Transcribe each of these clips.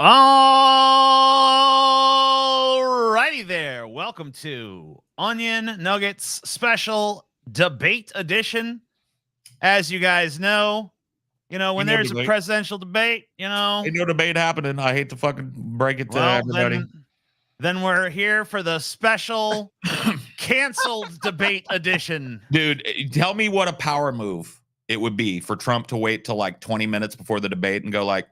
Alrighty there. Welcome to Onion Nuggets special debate edition. As you guys know, when there's a presidential debate, ain't no debate happening. I hate to fucking break it to everybody. Then we're here for the special canceled debate edition. Dude, tell me what a power move it would be for Trump to wait till like 20 minutes before the debate and go like,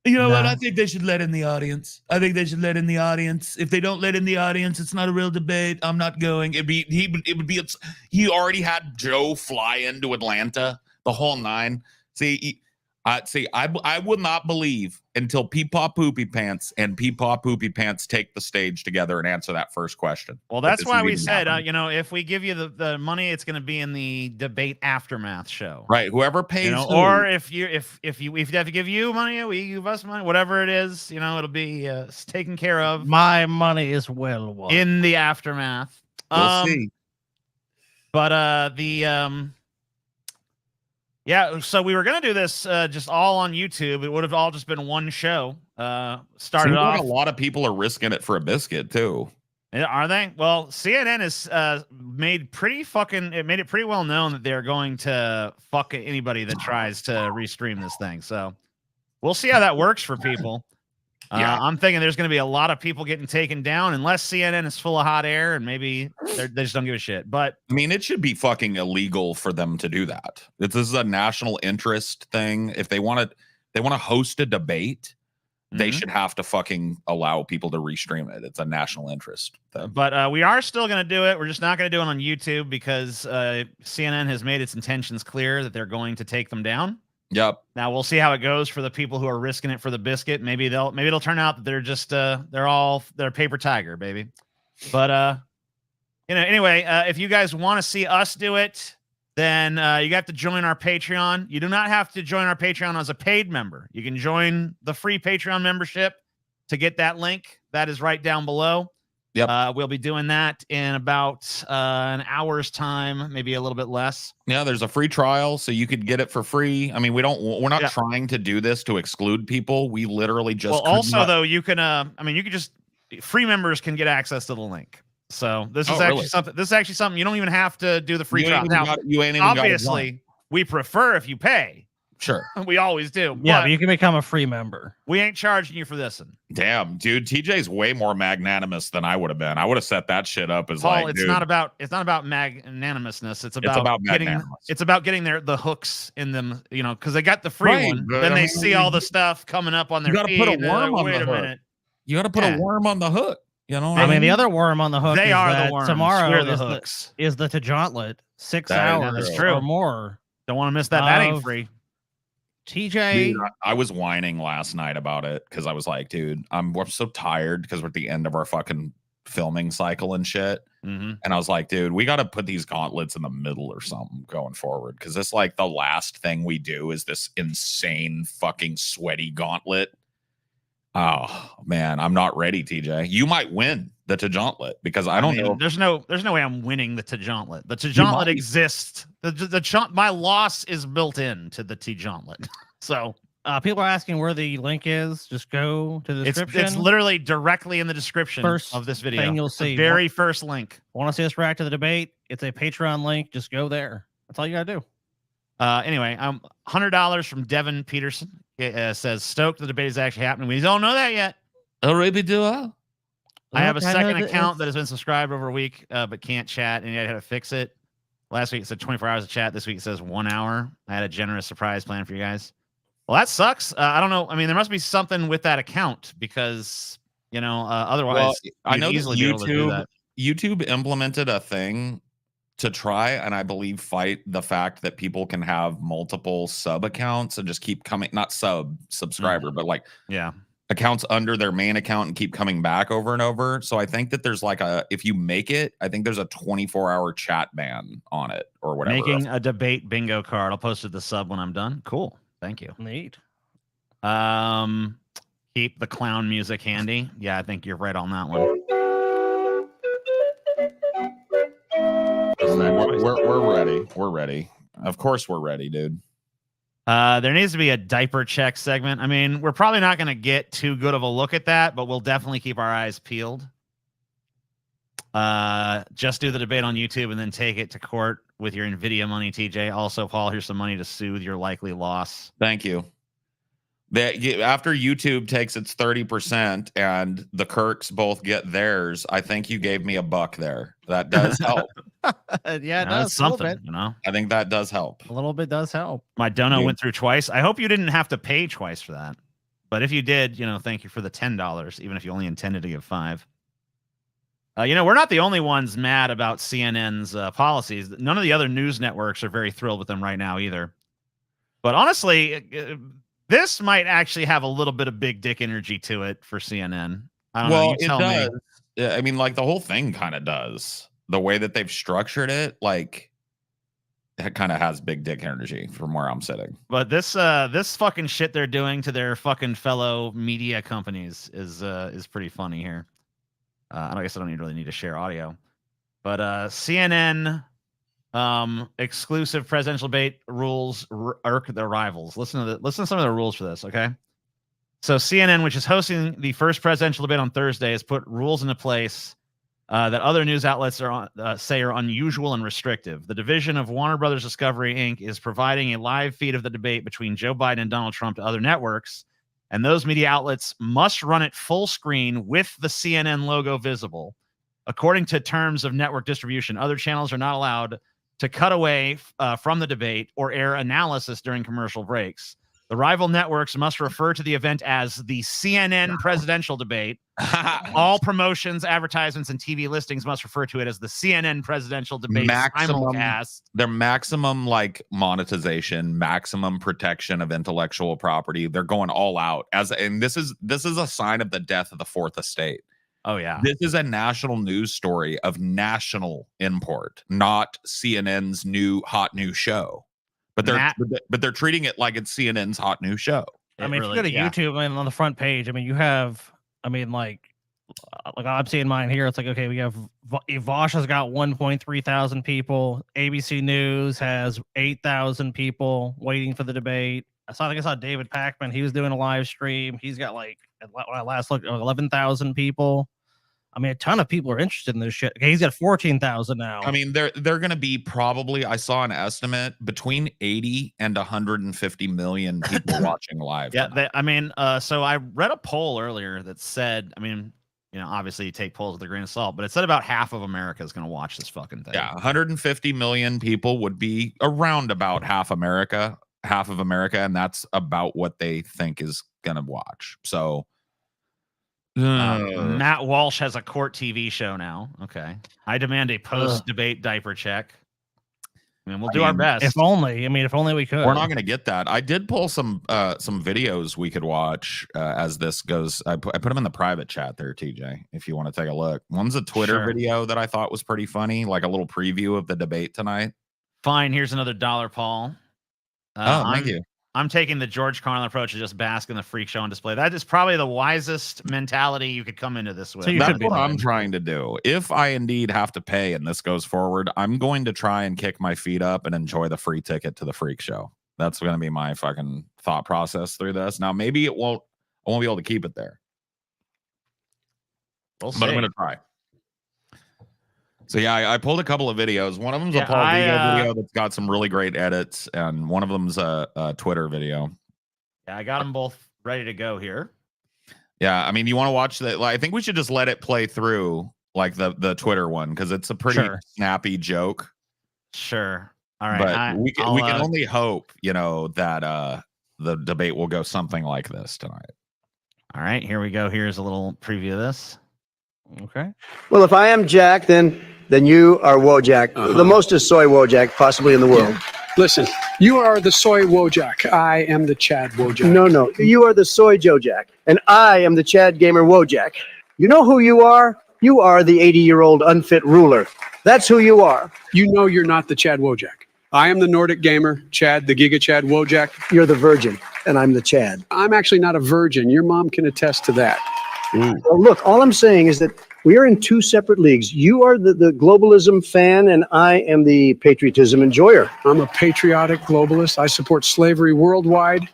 you know what? I think they should let in the audience. I think they should let in the audience. If they don't let in the audience, it's not a real debate. I'm not going. He already had Joe fly into Atlanta, the whole nine. I would not believe until Peepaw Poopy Pants and Peepaw Poopy Pants take the stage together and answer that first question. Well, that's why we said, if we give you the money, it's going to be in the debate aftermath show, right? Whoever pays, or if you have to give you money, we give us money, whatever it is, it'll be taken care of. My money is well won in the aftermath. We'll see. But yeah, so we were going to do this just all on YouTube. It would have all just been one show. Started off. Like a lot of people are risking it for a biscuit, too. Are they? Well, CNN has made it pretty well known that they're going to fuck anybody that tries to restream this thing. So we'll see how that works for people. Yeah. I'm thinking there's going to be a lot of people getting taken down unless CNN is full of hot air and maybe they just don't give a shit. But I mean, it should be fucking illegal for them to do that. This is a national interest thing. If they want to host a debate, they should have to fucking allow people to restream it. It's a national interest thing. But we are still going to do it. We're just not going to do it on YouTube because CNN has made its intentions clear that they're going to take them down. Yep. Now we'll see how it goes for the people who are risking it for the biscuit. Maybe it'll turn out that they're just they're paper tiger, baby. But anyway, if you guys want to see us do it, then you have to join our Patreon. You do not have to join our Patreon as a paid member. You can join the free Patreon membership to get that link. That is right down below. Yep. We'll be doing that in about an hour's time, maybe a little bit less. Yeah, there's a free trial, so you could get it for free. I mean, we're not trying to do this to exclude people. We literally just though you can you could just free members can get access to the link. So this is actually something you don't even have to do the free trial. Now, obviously, we prefer if you pay. Sure. We always do. Yeah, but you can become a free member. We ain't charging you for this one. Damn, dude, TJ's way more magnanimous than I would have been. I would have set that shit up as Paul, it's not about magnanimousness. It's about getting the hooks in them, because they got the free one. Then they see all the stuff coming up on their feed. You got to put a worm on the hook. You got to put a worm on the hook. I mean, the other worm on the hook. They are the worms. Tomorrow We're the hooks. Is the Tajauntlet 6 hours or more? Don't want to miss that. That ain't free. TJ, dude, I was whining last night about it because I was like, dude, we're so tired because we're at the end of our fucking filming cycle and shit. And I was like, dude, we got to put these gauntlets in the middle or something going forward, because it's like the last thing we do is this insane fucking sweaty gauntlet. Oh man, I'm not ready, TJ. You might win the Tajauntlet because I don't know. There's no way I'm winning the Tajauntlet. The Tajauntlet exists. My loss is built into the Tajauntlet. So people are asking where the link is. Just go to the description. It's literally directly in the description of this video. Thing you'll see. The very first link. Want to see us react to the debate? It's a Patreon link. Just go there. That's all you gotta do. Anyway, $100 from Devin Peterson. Says stoked the debate is actually happening. We don't know that yet. Already do I? I have a second account that has been subscribed over a week, but can't chat, and I had to fix it. Last week it said 24 hours of chat. This week it says 1 hour. I had a generous surprise plan for you guys. Well, that sucks. I don't know. I mean, there must be something with that account because otherwise, I know YouTube implemented a thing to try and I believe fight the fact that people can have multiple sub accounts and just keep coming, not subscriber, but like accounts under their main account and keep coming back over and over. So I think that there's like if you make it, I think there's a 24-hour chat ban on it or whatever. Making a debate bingo card. I'll post it the sub when I'm done. Cool. Thank you. Neat. Keep the clown music handy. Yeah, I think you're right on that one. We're ready. We're ready. Of course we're ready, dude. There needs to be a diaper check segment. I mean, we're probably not going to get too good of a look at that, but we'll definitely keep our eyes peeled. Just do the debate on YouTube and then take it to court with your NVIDIA money, TJ. Also, Paul, here's some money to soothe your likely loss. Thank you. After YouTube takes its 30% and the Kirks both get theirs, I think you gave me $1 there. That does help. Yeah, it No, does. it's something, A little bit. you know. I think that does help. A little bit does help. My dono went through twice. I hope you didn't have to pay twice for that. But if you did, you know, thank you for the $10, even if you only intended to give $5. You know, we're not the only ones mad about CNN's policies. None of the other news networks are very thrilled with them right now either. But honestly, this might actually have a little bit of big dick energy to it for CNN. I don't know. You tell me. Yeah, I mean, like the whole thing kind of does. The way that they've structured it, like it kind of has big dick energy from where I'm sitting. But this fucking shit they're doing to their fucking fellow media companies is pretty funny here. I guess I don't really need to share audio, but CNN exclusive presidential debate rules irk their rivals. Listen to some of the rules for this, okay? So CNN, which is hosting the first presidential debate on Thursday, has put rules into place that other news outlets say are unusual and restrictive. The division of Warner Brothers Discovery Inc. is providing a live feed of the debate between Joe Biden and Donald Trump to other networks, and those media outlets must run it full screen with the CNN logo visible. According to terms of network distribution, other channels are not allowed to cut away from the debate or air analysis during commercial breaks. The rival networks must refer to the event as the CNN presidential debate. All promotions, advertisements, and TV listings must refer to it as the CNN presidential debate simulcast. Their maximum like monetization, maximum protection of intellectual property. They're going all out and this is a sign of the death of the fourth estate. Oh yeah. This is a national news story of national import, not CNN's hot new show. But they're treating it like it's CNN's hot new show. I mean, if you go to YouTube, I mean, on the front page, I mean, you have, I mean, like I'm seeing mine here. It's like, okay, we have Vosh has got 1.3 thousand people. ABC News has 8,000 people waiting for the debate. I think I saw David Pakman. He was doing a live stream. He's got like, when I last looked, 11,000 people. I mean, a ton of people are interested in this shit. Okay, he's got 14,000 now. I mean, they're going to be probably, I saw an estimate, between 80 and 150 million people watching live. Yeah, so I read a poll earlier that said, I mean, you know, obviously you take polls with a grain of salt, but it said about half of America is going to watch this fucking thing. Yeah, 150 million people would be around about half of America, and that's about what they think is going to watch. So Matt Walsh has a court TV show now. Okay. I demand a post-debate diaper check. I mean, we'll do our best. If only we could. We're not going to get that. I did pull some videos we could watch as this goes. I put them in the private chat there, TJ, if you want to take a look. One's a Twitter video that I thought was pretty funny, like a little preview of the debate tonight. Fine. Here's another $1, Paul. Thank you. I'm taking the George Carlin approach to just bask in the freak show on display. That is probably the wisest mentality you could come into this with. So that's what I'm trying to do. If I indeed have to pay and this goes forward, I'm going to try and kick my feet up and enjoy the free ticket to the freak show. That's going to be my fucking thought process through this. Now, maybe I won't be able to keep it there. But I'm going to try. So yeah, I pulled a couple of videos. One of them's a Paul Vigo video that's got some really great edits, and one of them's a Twitter video. Yeah, I got them both ready to go here. Yeah, I mean, you want to watch that? I think we should just let it play through, like the Twitter one, because it's a pretty snappy joke. Sure. All right. But we can only hope, you know, that the debate will go something like this tonight. All right, here we go. Here's a little preview of this. Okay. Well, if I am Jack, then you are Wojak, the mostest soy Wojak possibly in the world. Yeah. Listen, you are the soy Wojak. I am the Chad Wojak. No, you are the soy Jojak, and I am the Chad Gamer Wojak. You know who you are? You are the 80-year-old unfit ruler. That's who you are. You know you're not the Chad Wojak. I am the Nordic Gamer, Chad, the Giga Chad Wojak. You're the virgin, and I'm the Chad. I'm actually not a virgin. Your mom can attest to that. Well, look, all I'm saying is that We are in two separate leagues. You are the globalism fan, and I am the patriotism enjoyer. I'm a patriotic globalist. I support slavery worldwide.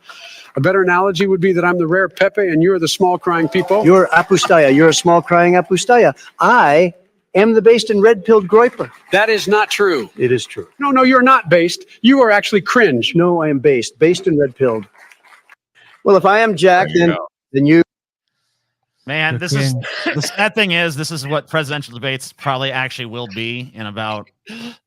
A better analogy would be that I'm the rare Pepe and you're the small crying people. You're Apustaya. You're a small crying Apustaya. I am the based and red-pilled Groiper. That is not true. It is true. No, you're not based. You are actually cringe. No, I am based and red-pilled. Well, if I am Jack, then you. Man, this is the sad thing is this is what presidential debates probably actually will be in about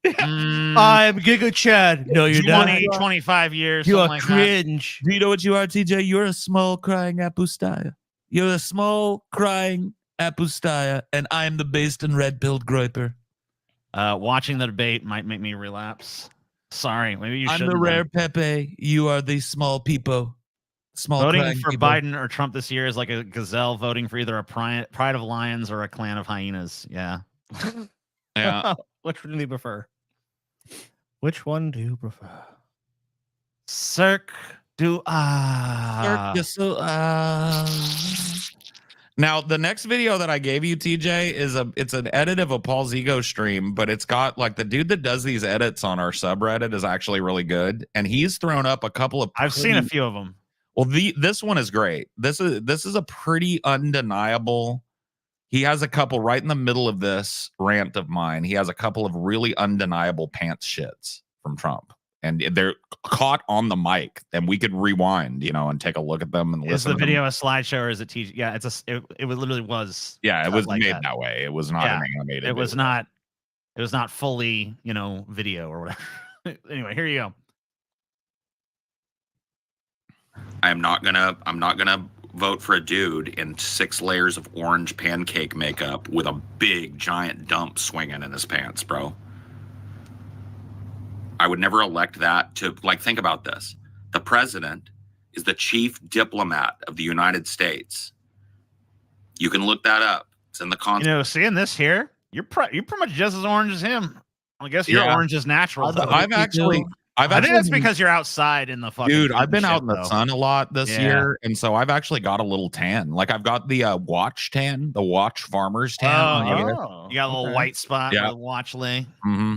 I'm Giga Chad. No, you're 20, not. 25 years. You are like cringe. Do you know what you are, TJ? You're a small crying Apustaya. You're a small crying Apustaya, and I'm the based and red-pilled Groiper. Watching the debate might make me relapse. Sorry, maybe you should. I'm the rare Pepe. You are the small people. Small voting for people. Biden or Trump this year is like a gazelle voting for either a pride of lions or a clan of hyenas. Yeah. Yeah. Which one do you prefer? Which one do you prefer? Cirque du Now, the next video that I gave you, TJ, it's an edit of a Paul Zigo stream, but it's got like the dude that does these edits on our subreddit is actually really good, and he's thrown up a couple of. I've seen a few of them. Well, this one is great. This is a pretty undeniable. He has a couple right in the middle of this rant of mine. He has a couple of really undeniable pants shits from Trump, and they're caught on the mic, and we could rewind, and take a look at them and listen. Is the to them. video a slideshow or is it TJ? Yeah, it literally was. Yeah, it was like made that. that way. It was not an animated. It was video. not. It was not fully, video or whatever. Anyway, here you go. I'm not gonna vote for a dude in 6 layers of orange pancake makeup with a big giant dump swinging in his pants, bro. I would never elect that to, think about this. The president is the chief diplomat of the United States. You can look that up. It's in the Constitution. Seeing this here, you're pretty much just as orange as him. I guess your orange is natural. I think that's because you're outside in the fucking. Dude, I've been out in the though. sun a lot this year, and so I've actually got a little tan. Like I've got the watch tan, the watch farmer's tan. You got a little white spot where the watch lay. Mm-hmm.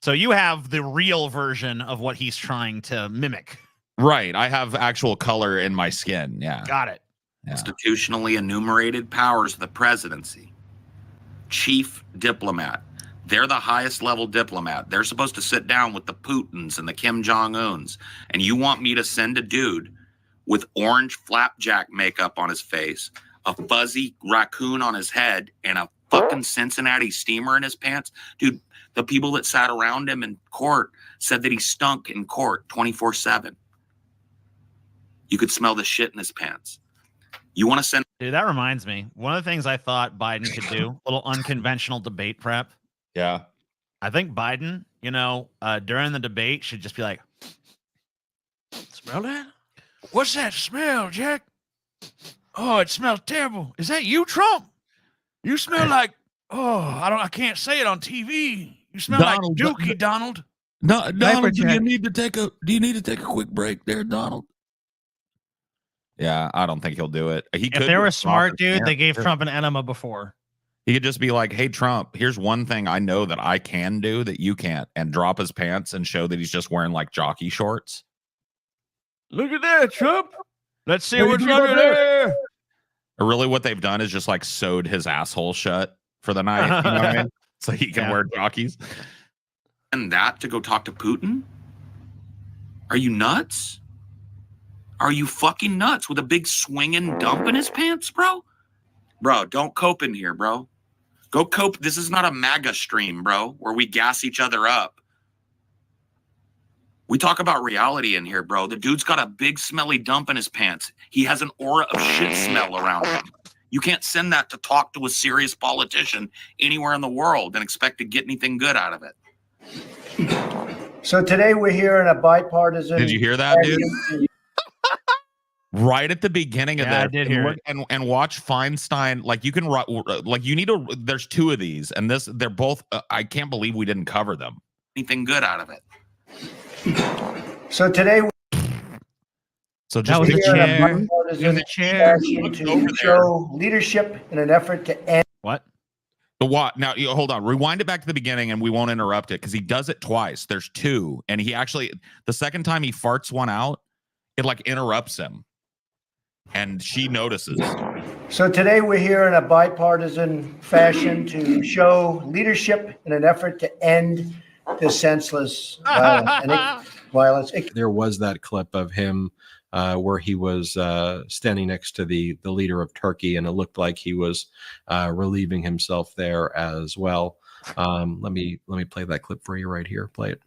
So you have the real version of what he's trying to mimic. Right. I have actual color in my skin. Yeah. Got it. Yeah. Constitutionally enumerated powers of the presidency. Chief diplomat. They're the highest level diplomat. They're supposed to sit down with the Putins and the Kim Jong-uns. And you want me to send a dude with orange flapjack makeup on his face, a fuzzy raccoon on his head, and a fucking Cincinnati steamer in his pants? Dude, the people that sat around him in court said that he stunk in court 24/7. You could smell the shit in his pants. You want to send... Dude, that reminds me. One of the things I thought Biden could do, a little unconventional debate prep. Yeah. I think Biden, during the debate should just be like, smell that? What's that smell, Jack? Oh, it smells terrible. Is that you, Trump? You smell like, I can't say it on TV. You smell Donald, like Dookie, Donald. No, Donald, do you need to take a quick break there, Donald? Yeah, I don't think he'll do it. If they were smart, dude, they gave Trump an enema before. He could just be like, hey, Trump, here's one thing I know that I can do that you can't, and drop his pants and show that he's just wearing like jockey shorts. Look at that, Trump. Let's see what's under there. Or really what they've done is just like sewed his asshole shut for the night. You know what I mean? So he can wear jockeys. And that to go talk to Putin? Are you nuts? Are you fucking nuts with a big swinging dump in his pants, bro? Bro, don't cope in here, bro. Go cope. This is not a MAGA stream, bro, where we gas each other up. We talk about reality in here, bro. The dude's got a big smelly dump in his pants. He has an aura of shit smell around him. You can't send that to talk to a serious politician anywhere in the world and expect to get anything good out of it. So today we're here in a bipartisan. Did you hear that, dude? Right at the beginning of that, I did hear it. And watch Feinstein. Like you can, like you need to. There's 2 of these, and they're both. I can't believe we didn't cover them. Anything good out of it? So today. So That just was a we're in a chair. bipartisan It was a chair. to show leadership in an effort to end What? The what? Now, hold on. Rewind it back to the beginning, and we won't interrupt it because he does it twice. There's two, and he actually the second time he farts one out, it like interrupts him, and she notices. So today we're here in a bipartisan fashion to show leadership in an effort to end this senseless violence. There was that clip of him where he was standing next to the leader of Turkey, and it looked like he was relieving himself there as well. Let me play that clip for you right here. Play it.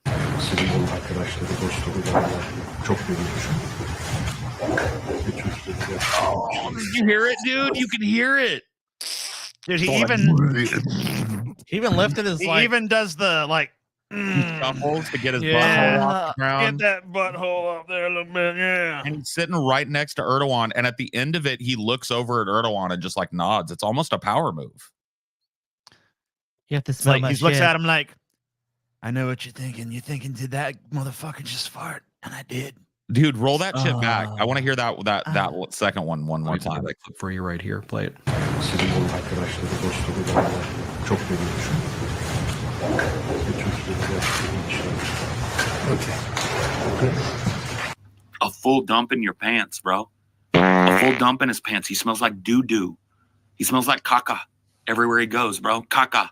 Oh, did you hear it, dude? You can hear it. Dude, he even lifted his he like. even does the like Stumbles to get his Yeah. butthole off the ground. get that butthole up there a little bit, yeah. And he's sitting right next to Erdogan, and at the end of it, he looks over at Erdogan and just like nods. It's almost a power move. You have to It's smell like my he looks shit. at him like, I know what you're thinking. You're thinking, did that motherfucker just fart? And I did. Dude, roll that shit back. I want to hear that second one more Let me play time. that clip for you right here. Play it. A full dump in your pants, bro. A full dump in his pants. He smells like doo-doo. He smells like caca everywhere he goes, bro. Caca.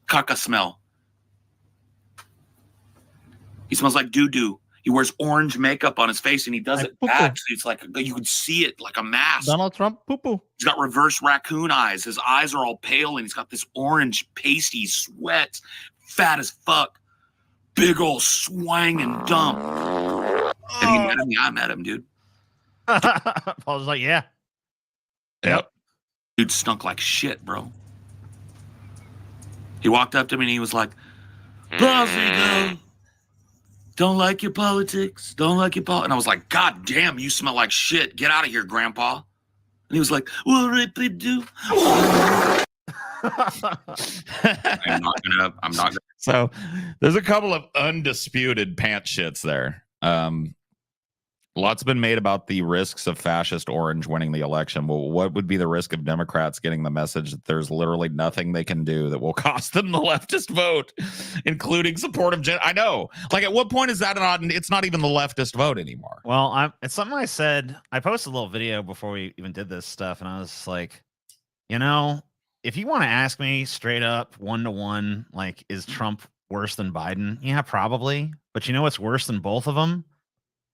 Caca smell. He smells like doo-doo. He wears orange makeup on his face, and he does Like it poo-poo. back. So it's like you can see it like a mask. Donald Trump poo poo. He's got reverse raccoon eyes. His eyes are all pale, and he's got this orange pasty sweat. Fat as fuck. Big old swanging dump. And he met me. I met him, dude. Paul's like, yeah. Yep. Dude stunk like shit, bro. He walked up to me and he was like, Brazil, don't like your politics. Don't like your politics. And I was like, God damn, you smell like shit. Get out of here, Grandpa. And he was like, well, Ripley do. I'm not gonna. So there's a couple of undisputed pants shits there. Lots been made about the risks of fascist orange winning the election. Well, what would be the risk of Democrats getting the message that there's literally nothing they can do that will cost them the leftist vote, including support of I know. Like, at what point is that not? It's not even the leftist vote anymore. Well, it's something I said. I posted a little video before we even did this stuff, and I was like, if you want to ask me straight up, 1-to-1, like, is Trump worse than Biden? Yeah, probably. But you know what's worse than both of them?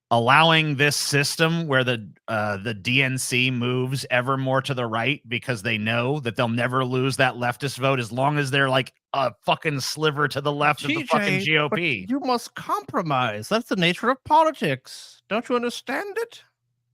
Allowing this system where the DNC moves ever more to the right because they know that they'll never lose that leftist vote as long as they're like a fucking sliver to the left of the fucking GOP. You must compromise. That's the nature of politics. Don't you understand it?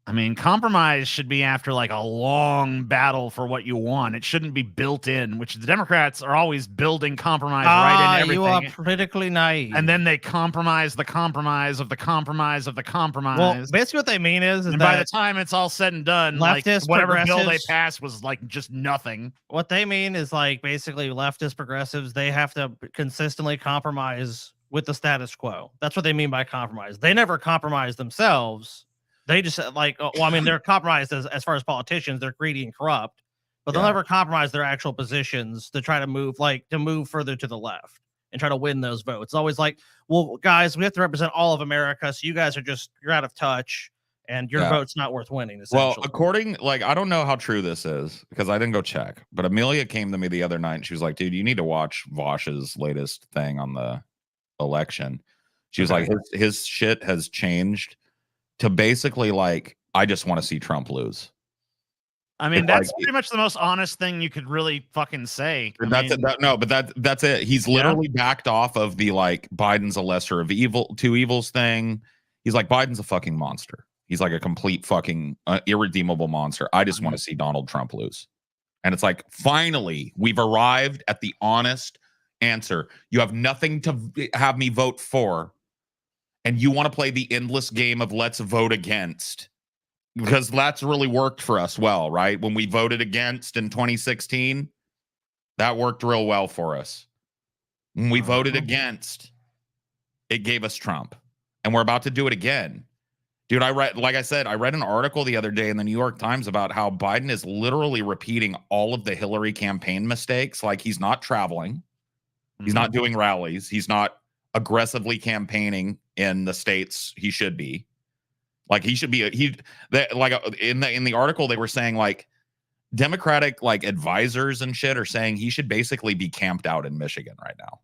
I mean, compromise should be after like a long battle for what you want. It shouldn't be built in, which the Democrats are always building compromise right in everything. You are politically naive. And then they compromise the compromise of the compromise of the compromise. Well, basically what they mean is and that by the time it's all said and done, like leftist whatever bill they progressives- passed was like just nothing. what they mean is like basically leftist progressives, they have to consistently compromise with the status quo. That's what they mean by compromise. They never compromise themselves. They just like, well, I mean, they're compromised as far as politicians. They're greedy and corrupt, but they'll never compromise their actual positions to try to move further to the left and try to win those votes. It's always like, well, guys, we have to represent all of America. So you guys you're out of touch and your vote's not worth winning. Well, I don't know how true this is because I didn't go check, but Amelia came to me the other night and she was like, dude, you need to watch Vosh's latest thing on the election. She was like, his shit has changed to basically like, I just want to see Trump lose. I mean, It's that's like- pretty much the most honest thing you could really fucking say. That's it. He's literally backed off of the like Biden's a lesser of evil, two evils thing. He's like, Biden's a fucking monster. He's like a complete fucking irredeemable monster. I just want to see Donald Trump lose. And it's like, finally, we've arrived at the honest answer. You have nothing to have me vote for. And you want to play the endless game of let's vote against, because that's really worked for us well, right? When we voted against in 2016, that worked real well for us. When we voted against, it gave us Trump. And we're about to do it again. Dude, like I said, I read an article the other day in the New York Times about how Biden is literally repeating all of the Hillary campaign mistakes. Like he's not traveling. He's not doing rallies. He's not aggressively campaigning in the states he should be. Like he should be in the article they were saying like Democratic like advisors and shit are saying he should basically be camped out in Michigan right now.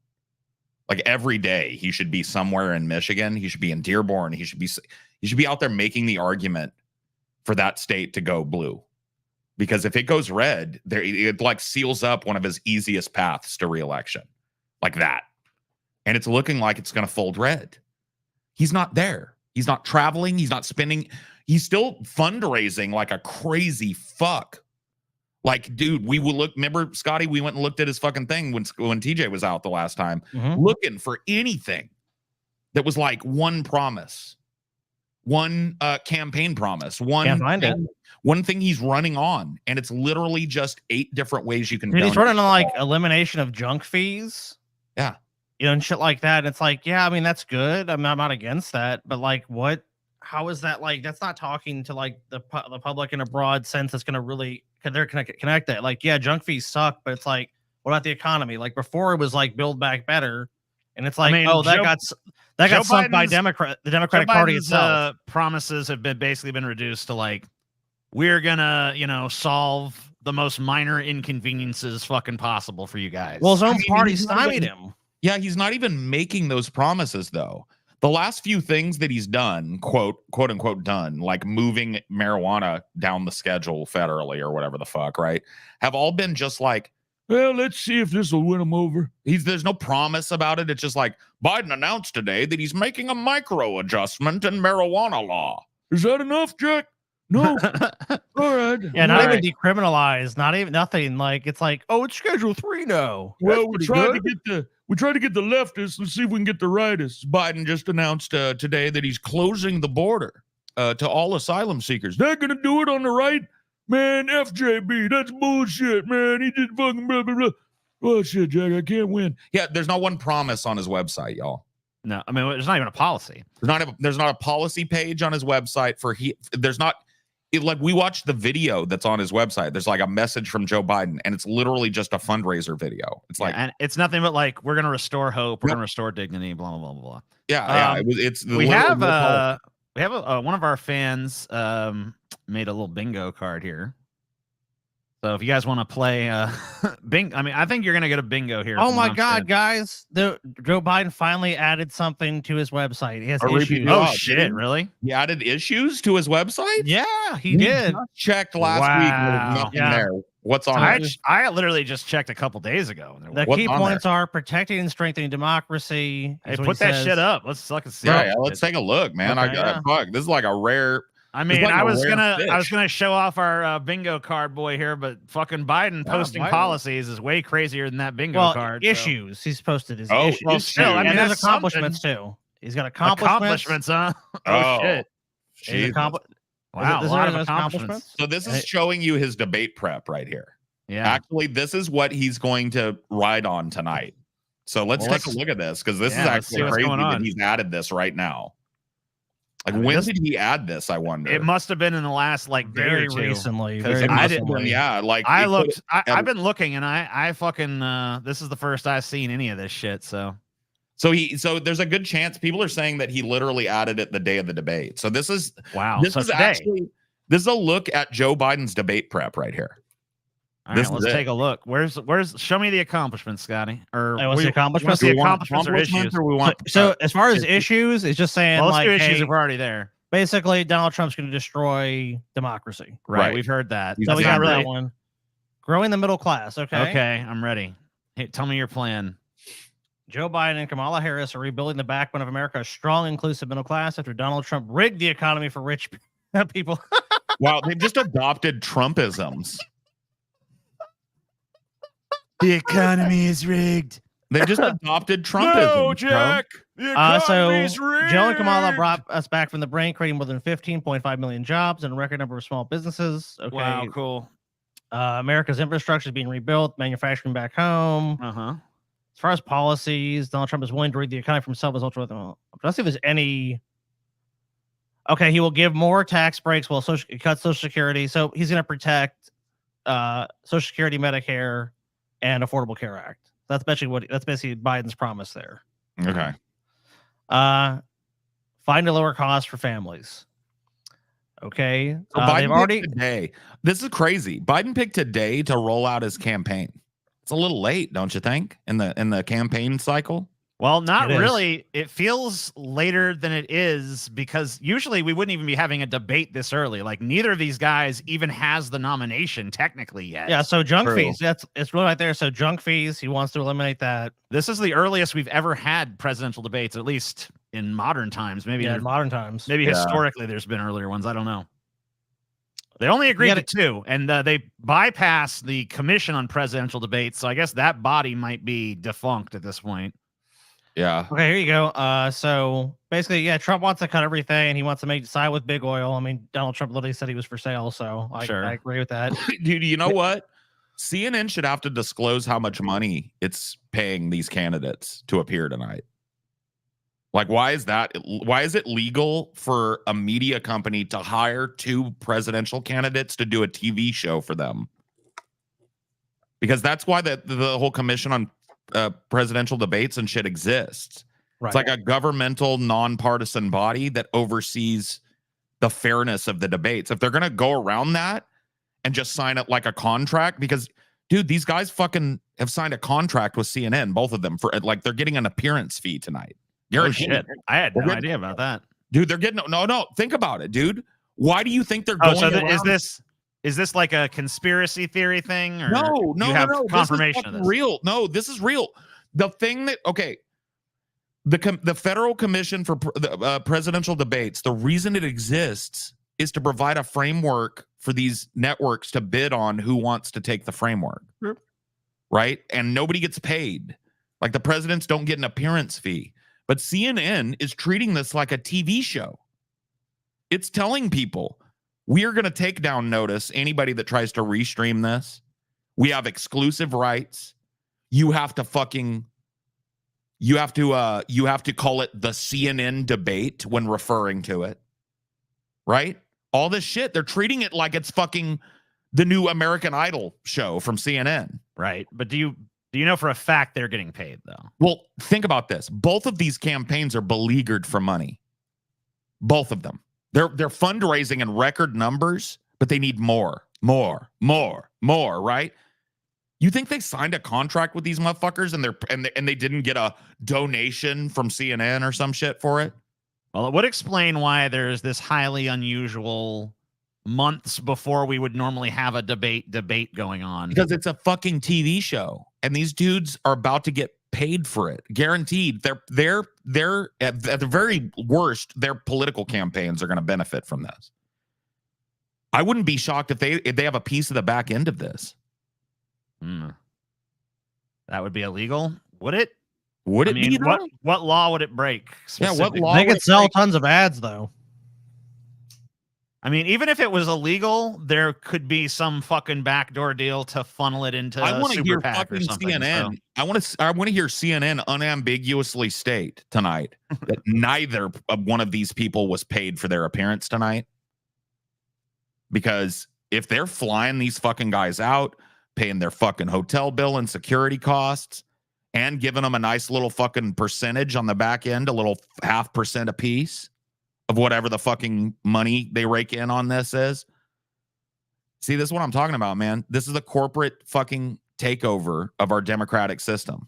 Like every day he should be somewhere in Michigan. He should be in Dearborn. He should be out there making the argument for that state to go blue. Because if it goes red, it like seals up one of his easiest paths to reelection. Like that. And it's looking like it's going to fold red. He's not there. He's not traveling. He's not spending. He's still fundraising like a crazy fuck. Like, dude, we will look. Remember, Scotty, we went and looked at his fucking thing when TJ was out the last time, looking for anything that was like one promise, one campaign promise, one thing he's running on, and it's literally just 8 different ways you can. Dude, he's running on like elimination of junk fees. Yeah, and shit like that. It's like, yeah, I mean that's good. I'm not against that, but like, what? How is that like? That's not talking to like the public in a broad sense. That's going to really connect that. Like, yeah, junk fees suck, but it's like, what about the economy? Like before, it was like Build Back Better, and it's like, that got sunk by the Democratic Party itself. Promises have basically been reduced to like, we're gonna solve the most minor inconveniences fucking possible for you guys. Well, his own party stymied him. Yeah, he's not even making those promises though. The last few things that he's done, quote unquote done, like moving marijuana down the schedule federally or whatever the fuck, right? Have all been just like, well, let's see if this will win him over. There's no promise about it. It's just like Biden announced today that he's making a micro adjustment in marijuana law. Is that enough, Jack? No. All right. Yeah, not even decriminalized, not even nothing. Like it's like, oh, it's Schedule 3 now. Well, we tried to get the leftists. Let's see if we can get the rightists. Biden just announced today that he's closing the border to all asylum seekers. They're gonna do it on the right, man. FJB, that's bullshit, man. He did fucking blah blah blah. Oh shit, Jack, I can't win. Yeah, there's not one promise on his website, y'all. No, I mean there's not even a policy. There's not a policy page on his website for there's not. Like we watched the video that's on his website. There's like a message from Joe Biden, and it's literally just a fundraiser video. It's like, and it's nothing but like, we're gonna restore hope, we're gonna restore dignity, blah blah blah blah. Yeah, we have one of our fans made a little bingo card here. So if you guys want to play bingo, I mean, I think you're gonna get a bingo here. Oh my god, guys! Joe Biden finally added something to his website. He has issues. Oh shit! Really? He added issues to his website? Yeah, he did. Checked last week. There was nothing there. What's on it? I literally just checked a couple days ago. The key points are protecting and strengthening democracy. Hey, put that shit up. Let's see. Yeah, let's take a look, man. Fuck. This is like a rare. I mean, I was gonna show off our bingo card boy here, but fucking Biden posting policies is way crazier than that bingo card. Issues. So. He's posted his issues. Well, still, I mean, there's accomplishments too. He's got accomplishments, huh? Oh shit! Wow, a lot of accomplishments. So this is showing you his debate prep right here. Yeah. Actually, this is what he's going to ride on tonight. So let's take a look at this because this is actually crazy that he's added this right now. Like, when did he add this? I wonder. It must have been in the last very recently. I've been looking, and I fucking this is the first I've seen any of this shit. So there's a good chance people are saying that he literally added it the day of the debate. So this is This is a look at Joe Biden's debate prep right here. All right, let's take a look. Where's show me the accomplishments, Scotty? Or what's the accomplishments? The accomplishments or issues? Or we want, so as far as issues, it's just saying let's do issues are already there. Basically, Donald Trump's going to destroy democracy. Right. We've heard that. So we got that one. Growing the middle class. Okay, I'm ready. Hey, tell me your plan. Joe Biden and Kamala Harris are rebuilding the backbone of America's strong, inclusive middle class after Donald Trump rigged the economy for rich people. Wow, they've just adopted Trumpisms. The economy is rigged. They just adopted Trumpism. No, Jack. The economy's rigged. Joe and Kamala brought us back from the brink, creating more than 15.5 million jobs and a record number of small businesses. Okay. Wow, cool. America's infrastructure is being rebuilt, manufacturing back home. As far as policies, Donald Trump is willing to rig the economy for himself as ultra. Let's see if there's any. Okay, he will give more tax breaks while cut Social Security. So he's going to protect Social Security, Medicare, and Affordable Care Act. That's basically Biden's promise there. Okay. Find a lower cost for families. Okay. So Biden they've already today. This is crazy. Biden picked today to roll out his campaign. It's a little late, don't you think? In the campaign cycle. Well, not really. It feels later than it is because usually we wouldn't even be having a debate this early. Like neither of these guys even has the nomination technically yet. Yeah, so junk fees. It's really right there. So junk fees, he wants to eliminate that. This is the earliest we've ever had presidential debates, at least in modern times. Maybe in modern times. Maybe historically there's been earlier ones. I don't know. They only agreed to 2, and they bypassed the Commission on Presidential Debates. So I guess that body might be defunct at this point. Yeah. Okay, here you go. So basically, yeah, Trump wants to cut everything, and he wants to side with big oil. I mean, Donald Trump literally said he was for sale, so I agree with that. Dude, you know what? CNN should have to disclose how much money it's paying these candidates to appear tonight. Like, why is that? Why is it legal for a media company to hire 2 presidential candidates to do a TV show for them? Because that's why the whole Commission on presidential debates and shit exists. Right. It's like a governmental, nonpartisan body that oversees the fairness of the debates. If they're going to go around that and just sign it like a contract, because, dude, these guys fucking have signed a contract with CNN, both of them, for like they're getting an appearance fee tonight. Oh, shit. I had no idea about that. Dude, they're getting no. Think about it, dude. Why do you think they're going around? Is this like a conspiracy theory thing? Or no. Confirmation of this. Real. No, this is real. The thing that the Federal Commission for Presidential Debates, the reason it exists is to provide a framework for these networks to bid on who wants to take the framework. Right? And nobody gets paid. Like the presidents don't get an appearance fee. But CNN is treating this like a TV show. It's telling people, we are going to take down notice anybody that tries to restream this. We have exclusive rights. You have to call it the CNN debate when referring to it. Right? All this shit, they're treating it like it's fucking the new American Idol show from CNN. Right. But do you know for a fact they're getting paid, though? Well, think about this. Both of these campaigns are beleaguered for money. Both of them. They're fundraising in record numbers, but they need more, right? You think they signed a contract with these motherfuckers and they didn't get a donation from CNN or some shit for it? Well, it would explain why there's this highly unusual months before we would normally have a debate going on. Because it's a fucking TV show. And these dudes are about to get paid for it, guaranteed. They're at the very worst, their political campaigns are going to benefit from this. I wouldn't be shocked if they have a piece of the back end of this. That would be illegal, would it? Would it be? What law would it break? Yeah, what law? They could sell tons of ads, though. I mean, even if it was illegal, there could be some fucking backdoor deal to funnel it into. I want to hear PAC fucking CNN. So. I want to hear CNN unambiguously state tonight that neither of one of these people was paid for their appearance tonight. Because if they're flying these fucking guys out, paying their fucking hotel bill and security costs, and giving them a nice little fucking percentage on the back end, a little 0.5% a piece of whatever the fucking money they rake in on this is. See, this is what I'm talking about, man. This is the corporate fucking takeover of our democratic system.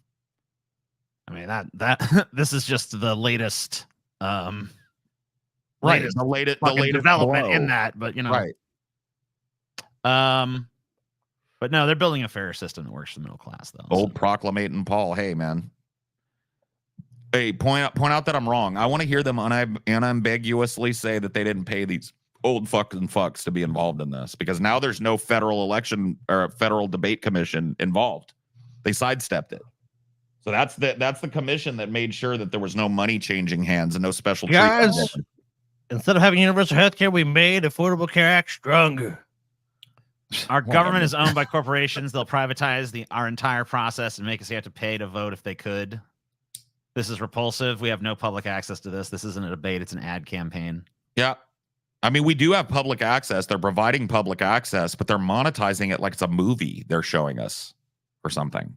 I mean, that this is just the latest right, the latest development blow. In that, but you know. Right. But no, they're building a fairer system that works for the middle class, though. Old proclamating Paul, hey man. Hey, point out that I'm wrong. I want to hear them unambiguously say that they didn't pay these old fucks to be involved in this, because now there's no federal election or federal debate commission involved. They sidestepped it. So that's the commission that made sure that there was no money changing hands and no special treatment. Guys, instead of having universal health care, we made Affordable Care Act stronger. Our government is owned by corporations. They'll privatize our entire process and make us have to pay to vote if they could. This is repulsive. We have no public access to this. This isn't a debate. It's an ad campaign. Yeah. I mean, we do have public access. They're providing public access, but they're monetizing it like it's a movie they're showing us or something.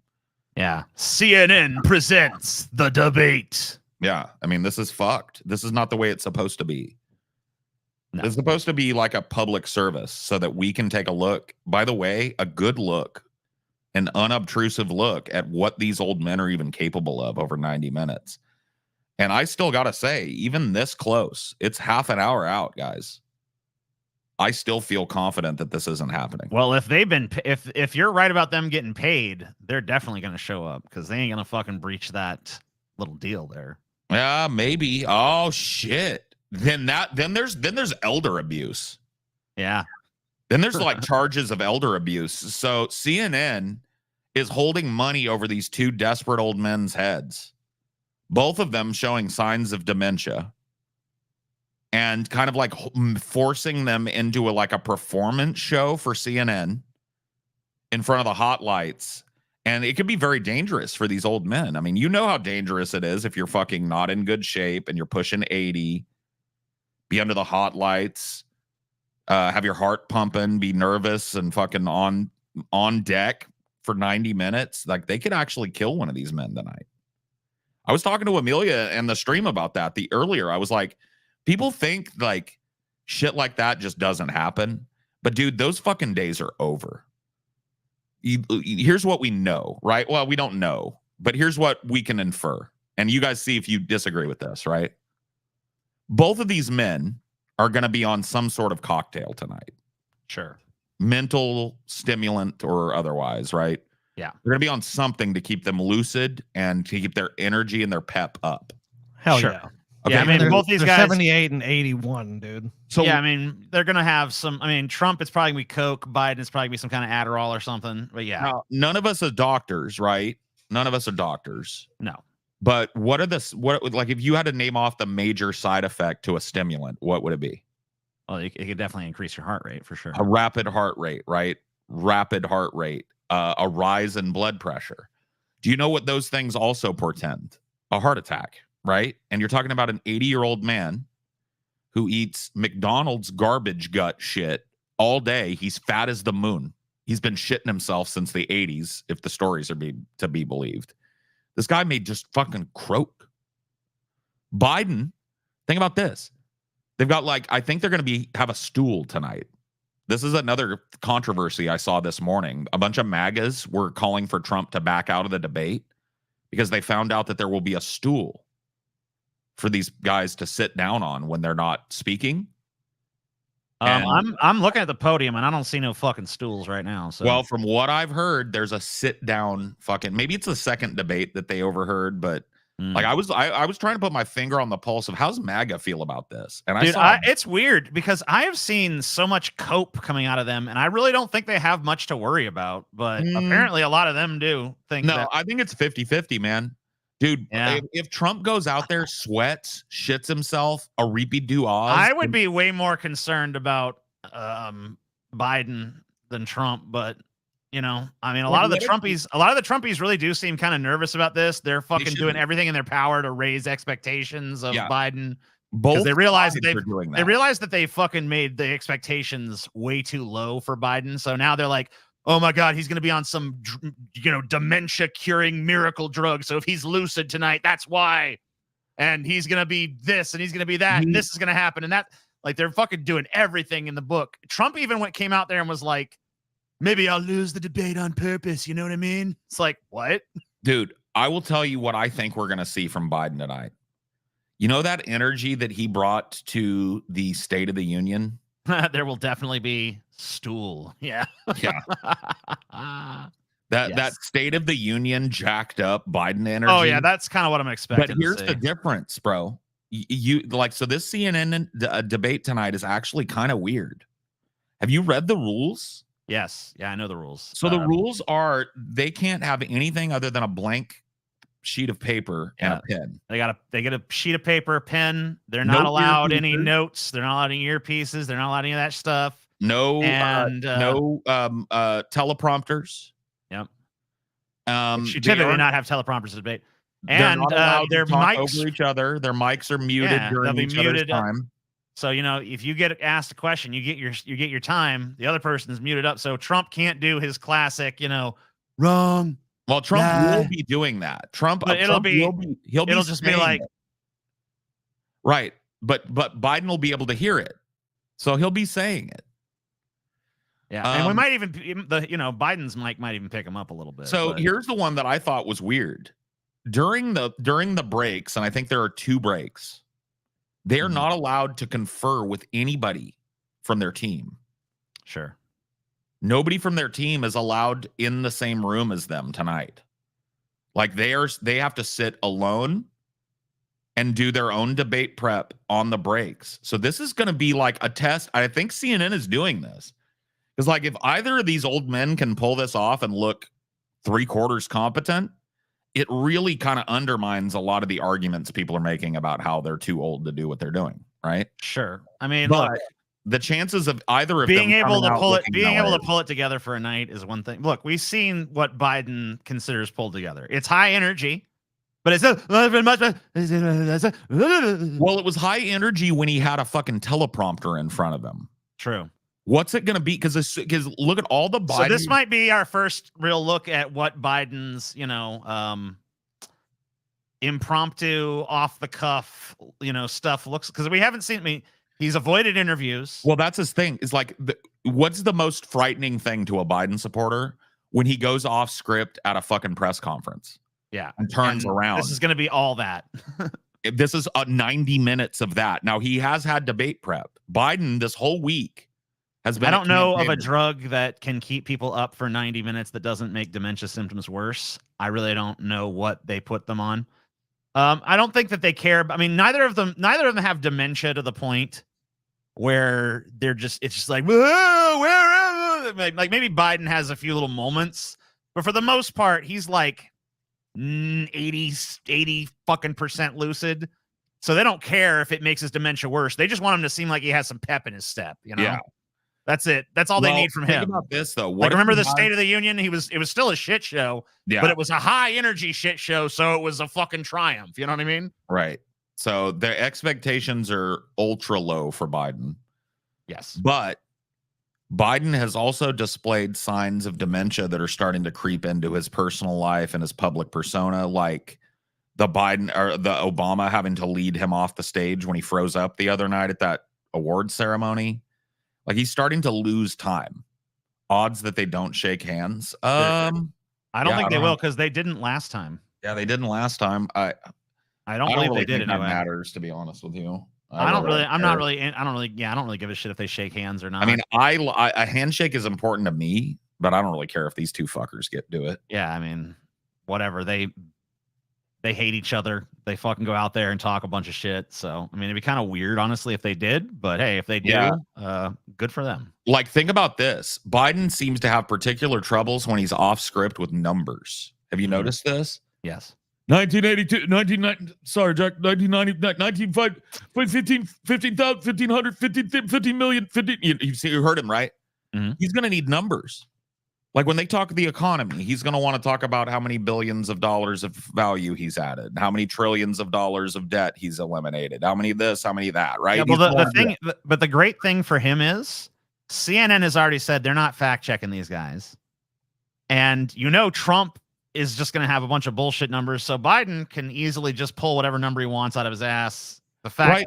Yeah. CNN presents the debate. Yeah. I mean, this is fucked. This is not the way it's supposed to be. No. It's supposed to be like a public service so that we can take a look. By the way, a good look, an unobtrusive look at what these old men are even capable of over 90 minutes. And I still got to say, even this close, it's half an hour out, guys. I still feel confident that this isn't happening. Well, if they've been, if you're right about them getting paid, they're definitely going to show up because they ain't going to fucking breach that little deal there. Yeah, maybe. Oh shit. Then there's elder abuse. Yeah. Then there's like charges of elder abuse. So CNN is holding money over these two desperate old men's heads. Both of them showing signs of dementia and kind of like forcing them into a performance show for CNN in front of the hot lights. And it could be very dangerous for these old men. I mean, you know how dangerous it is if you're fucking not in good shape and you're pushing 80, be under the hot lights, have your heart pumping, be nervous and fucking on deck for 90 minutes. Like they could actually kill one of these men tonight. I was talking to Amelia in the stream about that earlier. I was like, people think like shit like that just doesn't happen. But dude, those fucking days are over. Here's what we know, right? Well, we don't know, but here's what we can infer. And you guys see if you disagree with this, right? Both of these men are going to be on some sort of cocktail tonight. Sure. Mental stimulant or otherwise, right? Yeah. They're going to be on something to keep them lucid and to keep their energy and their pep up. Hell Sure. yeah. Yeah, I mean, They're- both these they're guys. 78 and 81, dude. So yeah, I mean, they're gonna have some. I mean, Trump, it's probably gonna be Coke. Biden, it's probably gonna be some kind of Adderall or something. But yeah, now, none of us are doctors, right? None of us are doctors. no. But what like if you had to name off the major side effect to a stimulant, what would it be? Well, it could definitely increase your heart rate for sure. A rapid heart rate, right? Rapid heart rate, a rise in blood pressure. Do you know what those things also portend? A heart attack, right? And you're talking about an 80-year-old man who eats McDonald's garbage gut shit all day. He's fat as the moon. He's been shitting himself since the 80s, if the stories are to be believed. This guy may just fucking croak. Biden, think about this. They've got I think they're going to have a stool tonight. This is another controversy I saw this morning. A bunch of MAGAs were calling for Trump to back out of the debate because they found out that there will be a stool for these guys to sit down on when they're not speaking. I'm looking at the podium and I don't see no fucking stools right now. So Well, from what I've heard, there's a sit down fucking, maybe it's the second debate that they overheard, but I was trying to put my finger on the pulse of how's MAGA feel about this. And dude, it's weird because I have seen so much cope coming out of them, and I really don't think they have much to worry about. But apparently, a lot of them do think. No, that. I think it's 50-50, man. Dude, Yeah. if Trump goes out there, sweats, shits himself, a repeat do I would be way more concerned about Biden than Trump, but you know, I mean, a lot of the Trumpies really do seem kind of nervous about this. They're fucking doing everything in their power to raise expectations of Biden. Both they realize sides that are doing that. they realize that they fucking made the expectations way too low for Biden. So now they're like, oh my God, he's going to be on some, dementia curing miracle drug. So if he's lucid tonight, that's why. And he's going to be this and he's going to be that. And this is going to happen. And that, like, they're fucking doing everything in the book. Trump even came out there and was like, maybe I'll lose the debate on purpose. You know what I mean? It's like, what? Dude, I will tell you what I think we're going to see from Biden tonight. You know that energy that he brought to the State of the Union? There will definitely be stool. Yeah. Yeah. Yes. That State of the Union jacked up Biden energy. Oh, yeah. That's kind of what I'm expecting. But here's the difference, bro. So this CNN debate tonight is actually kind of weird. Have you read the rules? Yes. Yeah, I know the rules. So the rules are they can't have anything other than a blank sheet of paper and a pen. They get a sheet of paper, a pen. They're not allowed any notes. They're not allowed any earpieces. They're not allowed any of that stuff. No teleprompters. Yep. Should typically not have teleprompters to debate. And their mics mics over each other. Their mics are muted during each other's time. So, if you get asked a question, you get your time. The other person's muted up, so Trump can't do his classic, wrong. Well, Trump will be doing that. Trump, But Trump will he'll just be saying like, it. Right, but Biden will be able to hear it, so he'll be saying it. Yeah, and we might even Biden's mic might even pick him up a little bit. So here's the one that I thought was weird during the breaks, and I think there are 2 breaks. They are not allowed to confer with anybody from their team. Sure. Nobody from their team is allowed in the same room as them tonight. Like they have to sit alone and do their own debate prep on the breaks. So this is going to be like a test. I think CNN is doing this. Because like if either of these old men can pull this off and look 3/4 competent, it really kind of undermines a lot of the arguments people are making about how they're too old to do what they're doing, right? Sure. I mean, But look, the chances of either of being them able to coming out pull it together for a night is one thing. Look, we've seen what Biden considers pulled together. It's high energy, but it's not very much. Well, it was high energy when he had a fucking teleprompter in front of him. True. What's it going to be? Because look at all the Biden. So this might be our first real look at what Biden's, impromptu, off the cuff, stuff looks. Because we haven't seen. I mean, he's avoided interviews. Well, that's his thing. Is like, what's the most frightening thing to a Biden supporter when he goes off script at a fucking press conference? Yeah, and turns around. This is going to be all that. This is 90 minutes of that. Now he has had debate prep. Biden this whole week has been. I don't know of a drug that can keep people up for 90 minutes that doesn't make dementia symptoms worse. I really don't know what they put them on. I don't think that they care. I mean, neither of them have dementia to the point where it's just like, whoa, where like maybe Biden has a few little moments, but for the most part, he's like 80 fucking % lucid. So they don't care if it makes his dementia worse. They just want him to seem like he has some pep in his step, Yeah. That's it. That's all they need from him. Think about this though. Like, remember the State of the Union? It was still a shit show, Yeah. but it was a high energy shit show, so it was a fucking triumph. You know what I mean? Right. So the expectations are ultra low for Biden. Yes. But Biden has also displayed signs of dementia that are starting to creep into his personal life and his public persona, like the Obama having to lead him off the stage when he froze up the other night at that award ceremony. Like, he's starting to lose time. Odds that they don't shake hands. I don't think they will, because they didn't last time. Yeah, they didn't last time. I don't believe really they did think anyway. that matters, to be honest with you. I don't really give a shit if they shake hands or not. I mean, a handshake is important to me, but I don't really care if these two fuckers do it. Yeah, I mean, whatever. They hate each other. They fucking go out there and talk a bunch of shit. So, I mean, it'd be kind of weird, honestly, if they did. But hey, if they do, good for them. Like, think about this. Biden seems to have particular troubles when he's off script with numbers. Have you noticed this? Yes. 1982, 1990, sorry, Jack, 1990, 1905, 15,000, 1,500, 15 million, 50. You heard him, right? Mm-hmm. He's going to need numbers. Like, when they talk the economy, he's going to want to talk about how many billions of dollars of value he's added, how many trillions of dollars of debt he's eliminated, how many this, how many that, right? Yeah, well, but the great thing for him is CNN has already said they're not fact checking these guys. And Trump is just going to have a bunch of bullshit numbers. So Biden can easily just pull whatever number he wants out of his ass. The fact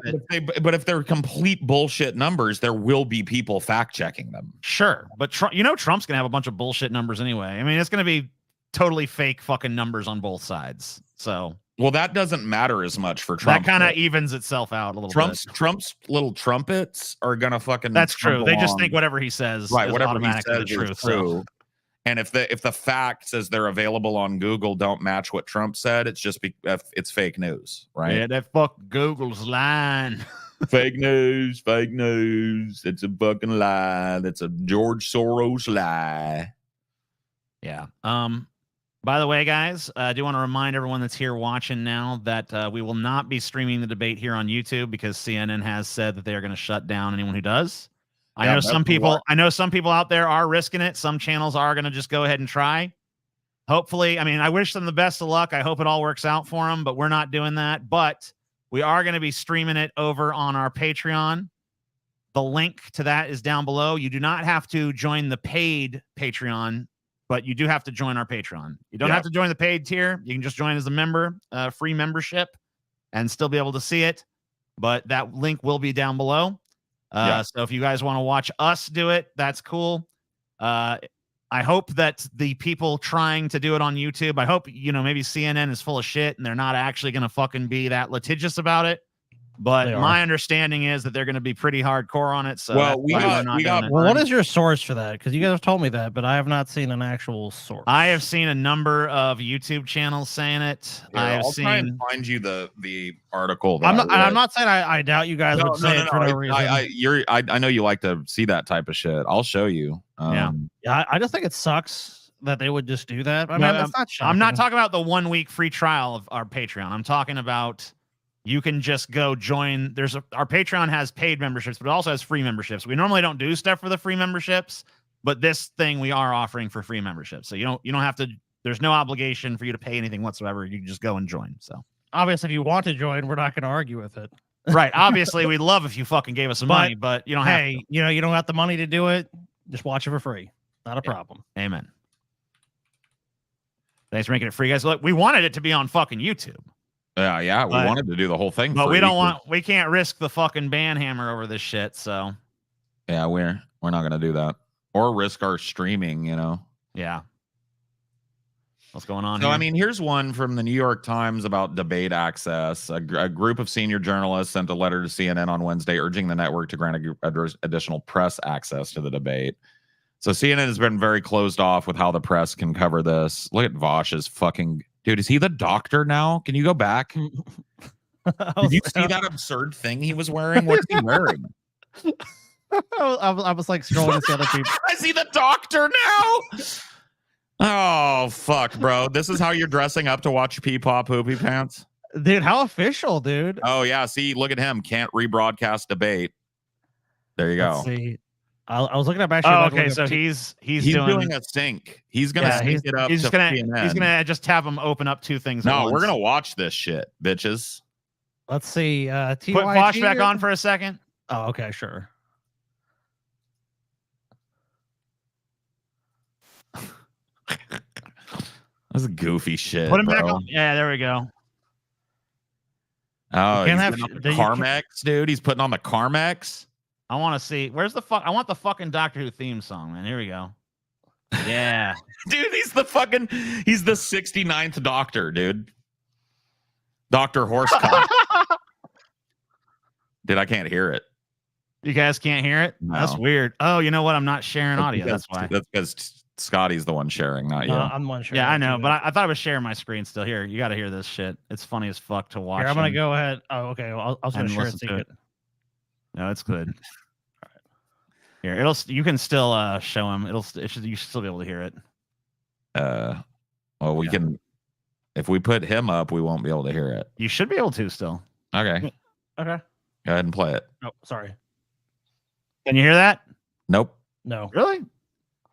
but if they're complete bullshit numbers, there will be people fact checking them. Sure. But Trump's going to have a bunch of bullshit numbers anyway. I mean, it's going to be totally fake fucking numbers on both sides. So, well, that doesn't matter as much for Trump. That kind of evens itself out a little bit. Trump's little trumpets are going to fucking. That's true. They just think whatever he says is whatever he says the truth. Is true. And if the facts as they're available on Google don't match what Trump said, it's just it's fake news, right? Yeah, that fuck Google's lying. Fake news. It's a fucking lie. That's a George Soros lie. Yeah. By the way, guys, I do want to remind everyone that's here watching now that we will not be streaming the debate here on YouTube because CNN has said that they are going to shut down anyone who does. I know some people out there are risking it. Some channels are going to just go ahead and try. Hopefully, I mean, I wish them the best of luck. I hope it all works out for them, but we're not doing that. But we are going to be streaming it over on our Patreon. The link to that is down below. You do not have to join the paid Patreon, but you do have to join our Patreon. You don't have to join the paid tier. You can just join as a member, free membership, and still be able to see it. But that link will be down below. So if you guys want to watch us do it, that's cool. I hope that the people trying to do it on YouTube, I hope, maybe CNN is full of shit and they're not actually going to fucking be that litigious about it. But my understanding is that they're going to be pretty hardcore on it. So well, what is your source for that? Because you guys have told me that, but I have not seen an actual source. I have seen a number of YouTube channels saying it. I'll try and find you the article. I'm not saying I doubt you guys would say it for no reason. I know you like to see that type of shit. I'll show you. Yeah, I just think it sucks that they would just do that. I mean, that's not shocking. I'm not talking about the 1 week free trial of our Patreon. I'm talking about you can just go join. Our Patreon has paid memberships, but it also has free memberships. We normally don't do stuff for the free memberships, but this thing we are offering for free memberships. So you don't have to. There's no obligation for you to pay anything whatsoever. You can just go and join. So obviously, if you want to join, we're not going to argue with it. Right. Obviously, we'd love if you fucking gave us some money, but you don't have to. You don't have the money to do it. Just watch it for free. Not a problem. Amen. Thanks for making it free, guys. Look, we wanted it to be on fucking YouTube. Yeah, we wanted to do the whole thing. But we can't risk the fucking ban hammer over this shit, so. Yeah, we're not gonna do that. Or risk our streaming, Yeah. What's going on here? So, I mean, here's one from the New York Times about debate access. A group of senior journalists sent a letter to CNN on Wednesday urging the network to grant additional press access to the debate. So CNN has been very closed off with how the press can cover this. Look at Vosh's fucking... Dude, is he the doctor now? Can you go back? Did you see that absurd thing he was wearing? What's he wearing? I was like scrolling to see other people. Is he the doctor now? Oh, fuck, bro. This is how you're dressing up to watch P-Pop Poopy Pants? Dude, how official, dude. Oh, yeah. See, look at him. Can't rebroadcast debate. There you go. Let's see. I was looking up actually. Oh, okay, so he's doing a sync. He's gonna sync it up. He's gonna just have him open up two things. No, we're gonna watch this shit, bitches. Let's see. Put Vosh back on for a second. Oh, okay, sure. That's goofy shit. Put him back on. Yeah, there we go. Oh, he's on the Carmex, dude. He's putting on the Carmex. I want to see. Where's the fuck? I want the fucking Doctor Who theme song, man. Here we go. Yeah. Dude, he's the 69th Doctor, dude. Dr. Horsecock. Dude, I can't hear it. You guys can't hear it? No. That's weird. Oh, you know what? I'm not sharing audio. That's why. That's because Scotty's the one sharing, not you. I'm the one sharing. Yeah, I know, but I thought I was sharing my screen still. Here, you got to hear this shit. It's funny as fuck to watch. Here, I'm going to go ahead. Oh, okay. I'll share it. No, it's good. All right. Here, you can still show him. You should still be able to hear it. Well, we can. If we put him up, we won't be able to hear it. You should be able to still. Okay. Okay. Go ahead and play it. Oh, sorry. Can you hear that? Nope. No. Really?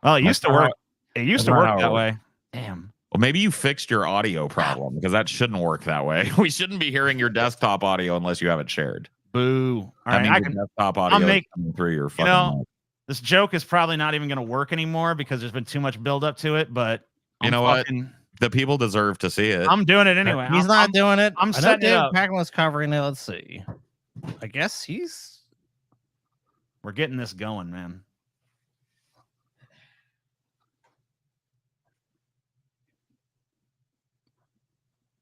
Well, it used to work. It used to work that way. Damn. Well, maybe you fixed your audio problem because that shouldn't work that way. We shouldn't be hearing your desktop audio unless you have it shared. Boo. All right, I can desktop audio coming through your fucking mic. This joke is probably not even going to work anymore because there's been too much build up to it, but you know what? The people deserve to see it. I'm doing it anyway. He's not doing it. I'm setting it up. Packless covering it. Let's see. I guess we're getting this going, man.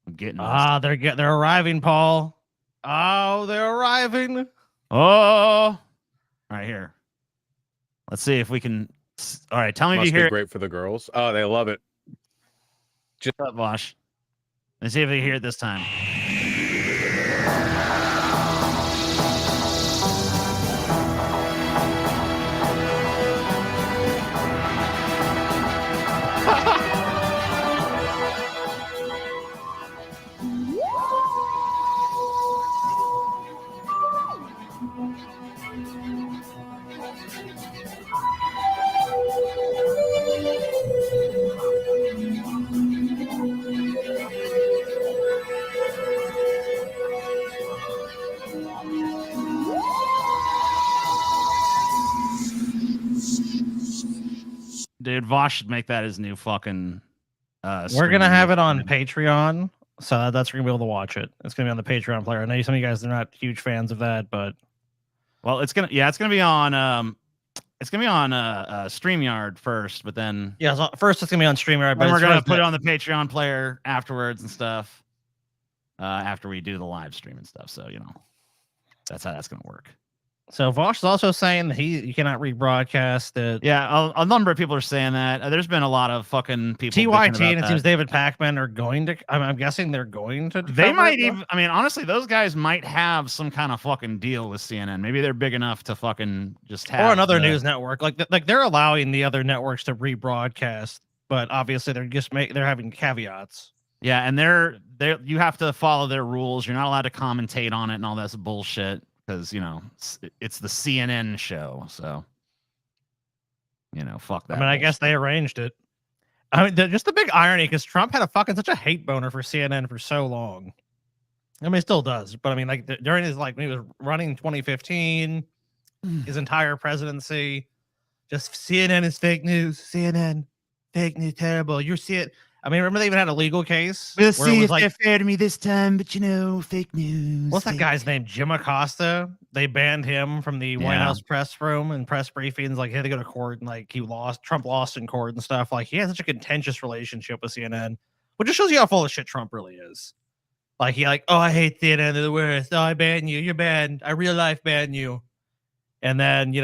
I'm getting this. They're arriving, Paul. Oh, they're arriving. Oh, all right, here. Let's see if we can. All right, tell me if you hear it. Great for the girls. Oh, they love it. Just up, Vosh. Let's see if we hear it this time. Dude, Vosh should make that his new fucking. We're gonna have it on stream. Patreon, so that's where you're gonna be able to watch it. It's gonna be on the Patreon player. I know some of you guys are not huge fans of that, but Well, it's gonna be on StreamYard first, but then so first it's gonna be on StreamYard, but we're gonna put put it on the Patreon player afterwards and stuff. After we do the live stream and stuff, so that's how that's gonna work. So Vosh is also saying that you cannot rebroadcast it. Yeah, a number of people are saying that. There's been a lot of fucking people. TYT and it seems David Pacman are going to. I'm guessing they're going to. They might even. I mean, honestly, those guys might have some kind of fucking deal with CNN. Maybe they're big enough to fucking just have. Or another news network. Like they're allowing the other networks to rebroadcast, but obviously they're having caveats. Yeah, and you have to follow their rules. You're not allowed to commentate on it and all that bullshit. Because it's the CNN show, so fuck that. I mean, I guess they arranged it. I mean, just the big irony, because Trump had such a hate boner for CNN for so long. I mean, he still does, but I mean, like during his when he was running 2015, his entire presidency, just CNN is fake news. CNN, fake news, terrible. You're seeing. I mean, remember they even had a legal case. We'll see if they're fair to me this time, but fake news. What's that guy's name? Jim Acosta. They banned him from the White House press room and press briefings. Like he had to go to court and Trump lost in court and stuff. Like he had such a contentious relationship with CNN, which just shows you how full of shit Trump really is. Like oh, I hate CNN, they're the worst. Oh, I ban you. You're banned. I real life ban you. And then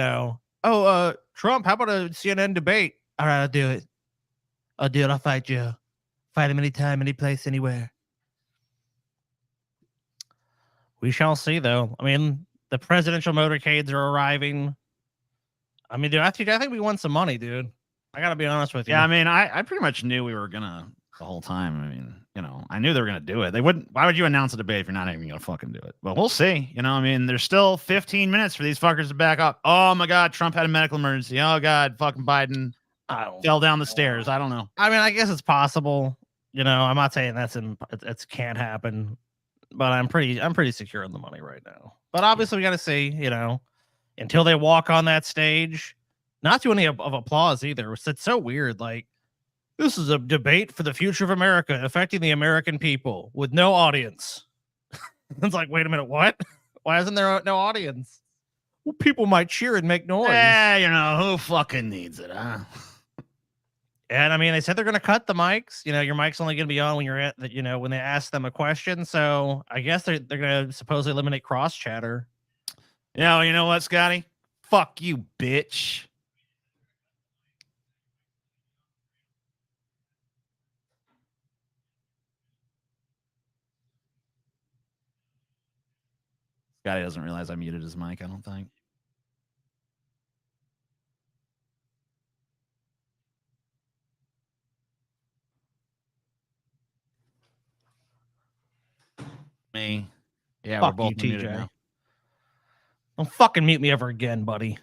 Trump, how about a CNN debate? All right, I'll do it. I'll fight you. Fight him anytime, any place, anywhere. We shall see, though. I mean, the presidential motorcades are arriving. I mean, dude, I think we won some money, dude. I gotta be honest with you. Yeah, I mean, I pretty much knew we were gonna the whole time. I mean, I knew they were gonna do it. They wouldn't. Why would you announce a debate if you're not even gonna fucking do it? But we'll see. I mean, there's still 15 minutes for these fuckers to back up. Oh my God, Trump had a medical emergency. Oh God, fucking Biden fell down the stairs. I don't know. I mean, I guess it's possible. I'm not saying it can't happen, but I'm pretty secure in the money right now. But obviously, we got to see, until they walk on that stage, not to any of applause either. It's so weird. Like, this is a debate for the future of America affecting the American people with no audience. It's like, wait a minute, what? Why isn't there no audience? Well, people might cheer and make noise. Yeah, who fucking needs it, huh? And I mean, they said they're going to cut the mics. Your mic's only going to be on when you're at when they ask them a question. So I guess they're going to supposedly eliminate cross chatter. Yeah, you know what, Scotty? Fuck you, bitch. Scotty doesn't realize I muted his mic, I don't think. Me. Yeah, Fuck we're both you, muted TJ. now. Don't fucking mute me ever again, buddy.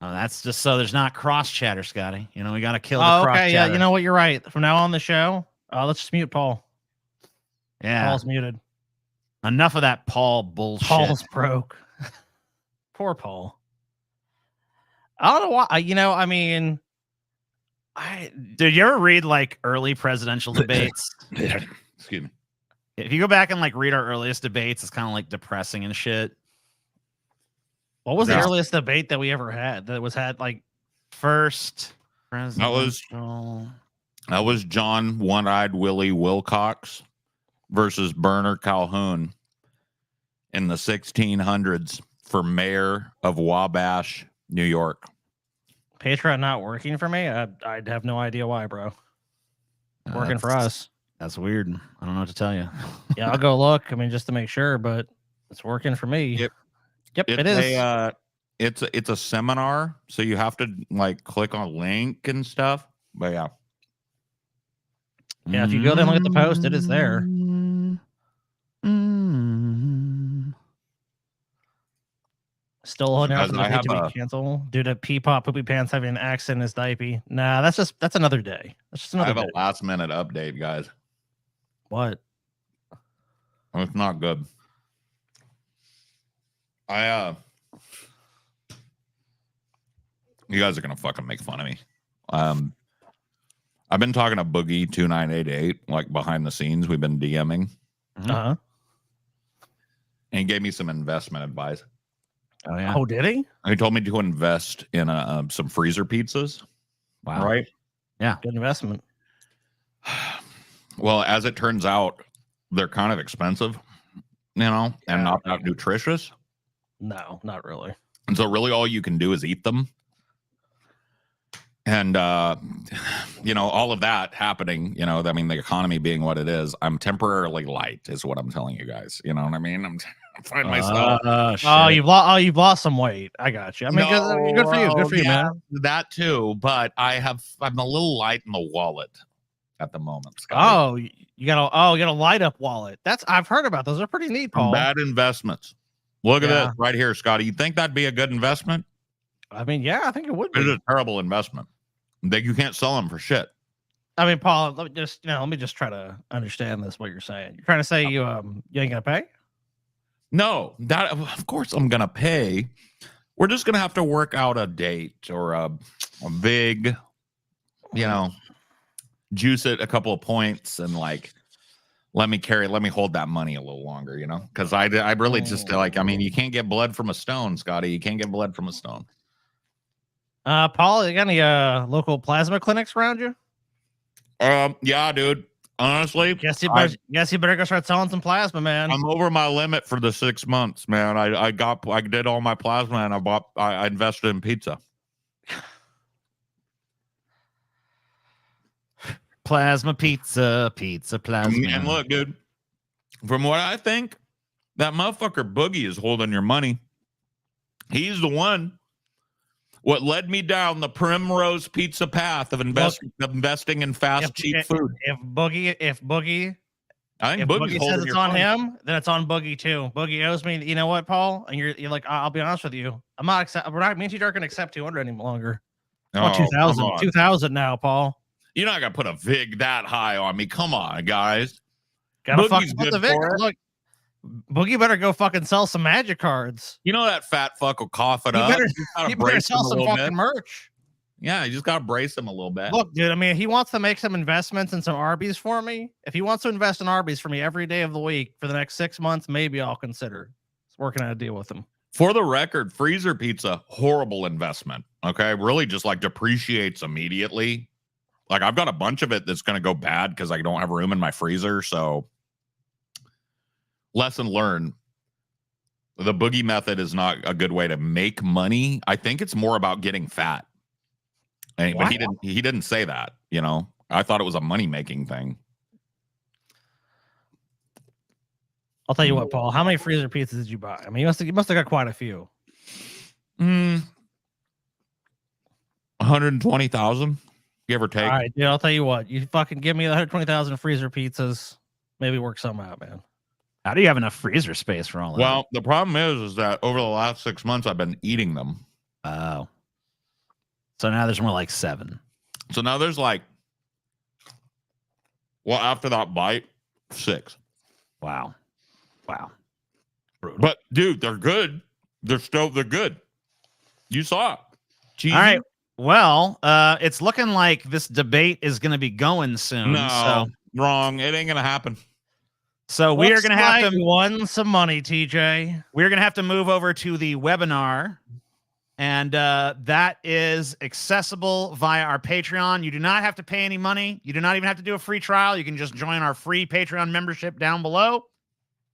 Oh, that's just so there's not cross chatter, Scotty. We got to kill the cross chatter. Yeah, you know what? You're right. From now on the show, let's just mute Paul. Yeah. Paul's muted. Enough of that Paul bullshit. Paul's broke. Poor Paul. I don't know why. I mean, did you ever read early presidential debates? Excuse me. If you go back and read our earliest debates, it's kind of depressing and shit. What was the earliest debate that we ever had that was first presidential? That was John One-Eyed Willie Wilcox versus Burner Calhoun in the 1600s for mayor of Wabash, New York. Patreon not working for me? I'd have no idea why, bro. Working for us. That's weird. I don't know what to tell you. Yeah, I'll go look. I mean, just to make sure, but it's working for me. Yep, it is. It's a seminar, so you have to click on a link and stuff. But yeah. Yeah, if you go there and look at the post, it is there. Still holding out for the debate to be canceled due to P-Pop Poopy Pants having an accent in his diaper. Nah, that's another day. That's just another I have a last minute update, guys. What? It's not good. You guys are gonna fucking make fun of me I've been talking to Boogie 2988, like behind the scenes. We've been DMing. Uh-huh. And he gave me some investment advice. Oh yeah. Oh, did he? He told me to invest in some freezer pizzas. Wow. Right? Yeah. Good investment. Well, as it turns out, they're kind of expensive, and not that nutritious. No, not really. And so really all you can do is eat them. And, all of that happening, I mean, the economy being what it is, I'm temporarily light is what I'm telling you guys. You know what I mean? I find myself. You've lost some weight. I got you. I mean, good for you. Good for you, man. That too. But I'm a little light in the wallet at the moment, Scotty. Oh, you got a light up wallet. I've heard about those. They're pretty neat, Paul. Bad investments. Look at this right here, Scotty. You think that'd be a good investment? I mean, yeah, I think it would be. It's a terrible investment. You can't sell them for shit. I mean, Paul, let me just try to understand this. What you're saying? You're trying to say you ain't gonna pay? No, that of course I'm gonna pay. We're just gonna have to work out a date or a big, juice it a couple of points and let me hold that money a little longer, because I really just you can't get blood from a stone, Scotty. You can't get blood from a stone. Paul, you got any local plasma clinics around you? Yeah, dude. Honestly, guess you better go start selling some plasma, man. I'm over my limit for the 6 months, man. I did all my plasma and I invested in pizza. Plasma pizza, plasma. And look, dude, from what I think, that motherfucker Boogie is holding your money. He's the one. What led me down the primrose pizza path of investing in fast, cheap food. If Boogie I think if Boogie's Boogie says it's on money. him, then it's on Boogie too. Boogie owes me. You know what, Paul? And you're like, I'll be honest with you. I'm not accept. We're not. Me and you aren't going to accept 200 any longer. It's 2000. 2000 now, Paul. You're not gonna put a vig that high on me. Come on, guys. Gotta Boogie's fucking put good the Vic. for it. Look, Boogie better go fucking sell some magic cards. You know that fat fuck will cough it He up. better, You gotta he better brace him sell a some little fucking bit. merch. Yeah, you just gotta brace him a little bit. Look, dude, I mean, he wants to make some investments in some Arby's for me. If he wants to invest in Arby's for me every day of the week for the next 6 months, maybe I'll consider working out a deal with him. For the record, freezer pizza, horrible investment. Okay, really just depreciates immediately. I've got a bunch of it that's going to go bad because I don't have room in my freezer. So, lesson learned. The Boogie method is not a good way to make money. I think it's more about getting fat. But he didn't say that, I thought it was a money-making thing. I'll tell you what, Paul. How many freezer pizzas did you buy? I mean, you must have got quite a few. 120,000, give or take. All right, dude. I'll tell you what. You fucking give me 120,000 freezer pizzas. Maybe work something out, man. How do you have enough freezer space for all that? Well, the problem is that over the last 6 months, I've been eating them. Oh. So now there's more like 7. So now there's after that bite, 6. Wow. But dude, they're good. They're good. You saw it. Cheesy. All right. Well, it's looking like this debate is going to be going soon. No, wrong. It ain't going to happen. So we are going to have to won some money, TJ. We're going to have to move over to the webinar. And that is accessible via our Patreon. You do not have to pay any money. You do not even have to do a free trial. You can just join our free Patreon membership down below.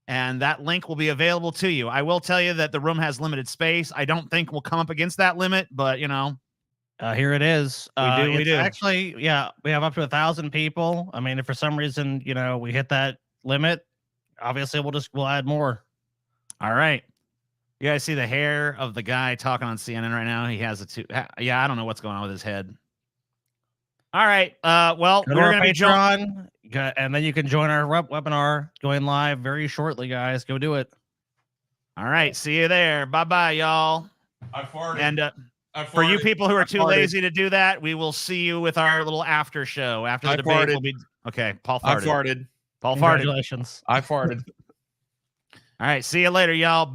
And that link will be available to you. I will tell you that the room has limited space. I don't think we'll come up against that limit, but here it is. We do. Actually, yeah, we have up to 1,000 people. I mean, if for some reason, we hit that limit, obviously we'll add more. All right. You guys see the hair of the guy talking on CNN right now? He has yeah, I don't know what's going on with his head. All right. Well, we're going to be Patreon, and then you can join our webinar going live very shortly, guys. Go do it. All right. See you there. Bye-bye, y'all. I farted. And for you people who are too lazy to do that, we will see you with our little after show. After the debate will be... Okay, Paul farted. I farted. Paul farted. Congratulations. I farted. All right. See you later, y'all. Bye.